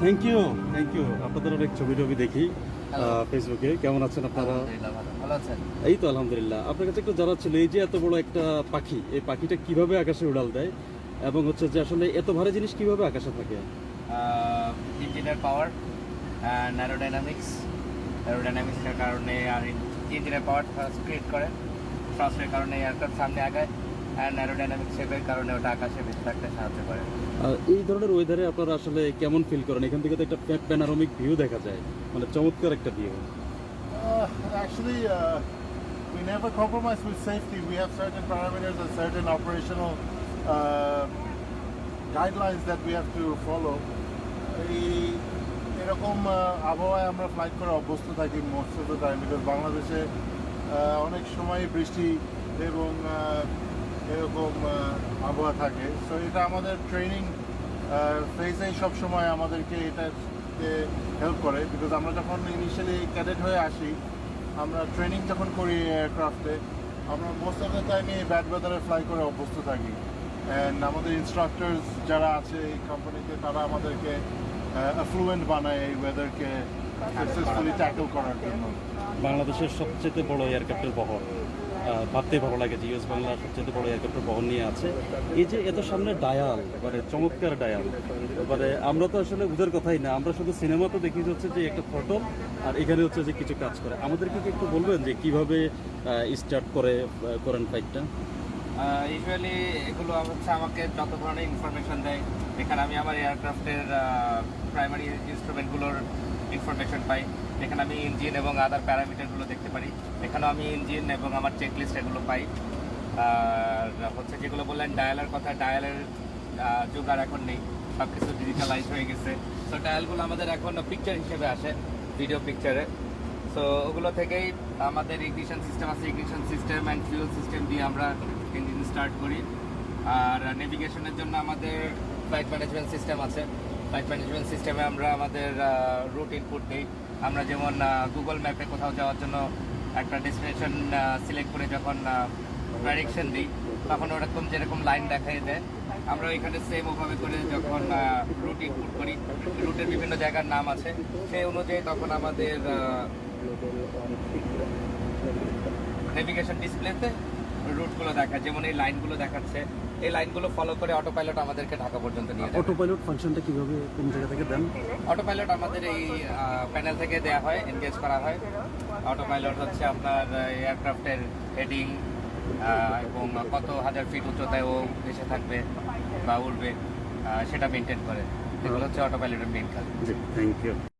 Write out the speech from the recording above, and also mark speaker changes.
Speaker 1: Thank you আপনাদের অনেক ছবি দেখি ফেসবুকে। কেমন আছেন আপনারা?
Speaker 2: ভালো আছেন?
Speaker 1: এই তো আলহামদুলিল্লাহ। আপনার কাছে একটু জানার ছিল, এই যে এত বড় একটা পাখি, এই পাখিটা কিভাবে আকাশে উড়াল দেয় এবং হচ্ছে যে আসলে এত ভারী জিনিস কিভাবে আকাশে থাকে?
Speaker 2: ইঞ্জিনের পাওয়ার, অ্যারোডাইনামিক্সের কারণে আর ইঞ্জিনের পাওয়ার থ্রাস্ট ক্রিয়েট করে, থ্রাস্টের কারণে এয়ারক্রাফট সামনে আগায়, অ্যান্ড অ্যারোডাইনামিক শেপের কারণে ওটা আকাশে ভেসে থাকতে সাহায্য করে।
Speaker 1: এই ধরনের ওয়েদারে আপনারা আসলে কেমন ফিল করেন? এখান থেকে তো একটা প্যানোরামিক ভিউ দেখা যায়, মানে চমৎকার একটা view.
Speaker 3: Actually, we never compromise with safety. We have certain parameters and certain operational guidelines that we have to follow. এরকম আবহাওয়ায় আমরা ফ্লাইট করে অভ্যস্ত থাকি most of the time, because বাংলাদেশে অনেক সময় বৃষ্টি এবং এরকম আবহাওয়া থাকে। সো এটা আমাদের ট্রেনিং ফেজেই সবসময় আমাদেরকে এটা হেল্প করে, বিকজ আমরা যখন ইনিশিয়ালি ক্যাডেট হয়ে আসি, আমরা ট্রেনিং যখন করি এয়ারক্রাফটে, আমরা মোস্ট অফ দ্য টাইমে এই ব্যাড ওয়েদারে ফ্লাই করে অভ্যস্ত থাকি। অ্যান্ড আমাদের ইনস্ট্রাক্টরস যারা আছে এই কোম্পানিতে, তারা আমাদেরকে অ্যাফ্লুয়েন্ট বানায় এই ওয়েদারকে সাকসেসফুলি ট্যাকল করার জন্য।
Speaker 1: বাংলাদেশের সবচেয়ে বড় এয়ারক্রাফটের বহর, ভাবতেই ভালো লাগে যে ইউএস বাংলার সবচেয়ে বড় এয়ারক্রাফটের বহর নিয়ে আছে। এই যে এত সামনে ডায়াল, মানে চমৎকার ডায়াল, মানে আমরা তো আসলে বুঝার কথাই না, আমরা শুধু সিনেমাতে দেখি হচ্ছে যে একটা ফটো আর এখানে হচ্ছে যে কিছু কাজ করে। আমাদেরকে কি একটু বলবেন যে কিভাবে স্টার্ট করেন ফ্লাইটটা?
Speaker 2: ইউজুয়ালি এগুলো হচ্ছে আমাকে যত ধরনের ইনফরমেশন দেয়, এখানে আমি আমার এয়ারক্রাফটের প্রাইমারি ইনস্ট্রুমেন্টগুলোর ইনফরমেশন পাই। এখানে আমি ইঞ্জিন এবং আদার প্যারামিটারগুলো দেখতে পারি। এখানেও আমি ইঞ্জিন এবং আমার চেকলিস্ট এগুলো পাই। আর হচ্ছে যেগুলো বললেন ডায়ালের কথা, ডায়ালের যুগ আর এখন নেই, সব কিছু ডিজিটালাইজ হয়ে গেছে। তো ডায়ালগুলো আমাদের এখন পিকচার হিসেবে আসে, ভিডিও পিকচারে। সো ওগুলো থেকেই আমাদের ইগনিশন সিস্টেম আছে, ignition system and fuel system দিয়ে আমরা ইঞ্জিন স্টার্ট করি। আর নেভিগেশনের জন্য আমাদের ফ্লাইট ম্যানেজমেন্ট সিস্টেম আছে। ফ্লাইট ম্যানেজমেন্ট সিস্টেমে আমরা আমাদের রুট ইনপুট দিই। আমরা যেমন গুগল ম্যাপে কোথাও যাওয়ার জন্য একটা ডেস্টিনেশন সিলেক্ট করে যখন ডাইরেকশন দিই, তখন ওরকম যেরকম লাইন দেখাই দেয়, আমরা এখানে সেম ওভাবে করে যখন রুট ইনপুট করি, রুটের বিভিন্ন জায়গার নাম আছে, সেই অনুযায়ী তখন আমাদের নেভিগেশন ডিসপ্লেতে রুটগুলো দেখায়। যেমন এই লাইনগুলো দেখাচ্ছে, এই লাইনগুলো ফলো করে অটো পাইলট আমাদেরকে ঢাকা পর্যন্ত নিয়ে যায়।
Speaker 1: অটো পাইলট ফাংশনটা কিভাবে, কোন জায়গা থেকে দেন?
Speaker 2: অটো পাইলট আমাদের এই প্যানেল থেকে দেওয়া হয়, এনগেজ করা হয়। অটো পাইলট হচ্ছে আপনার এয়ারক্রাফটের হেডিং এবং কত হাজার ফিট উচ্চতায় ও এসে থাকবে বা উঠবে, সেটা মেনটেন করে। এগুলো হচ্ছে অটো পাইলটের মেন কাজ।
Speaker 1: Thank you.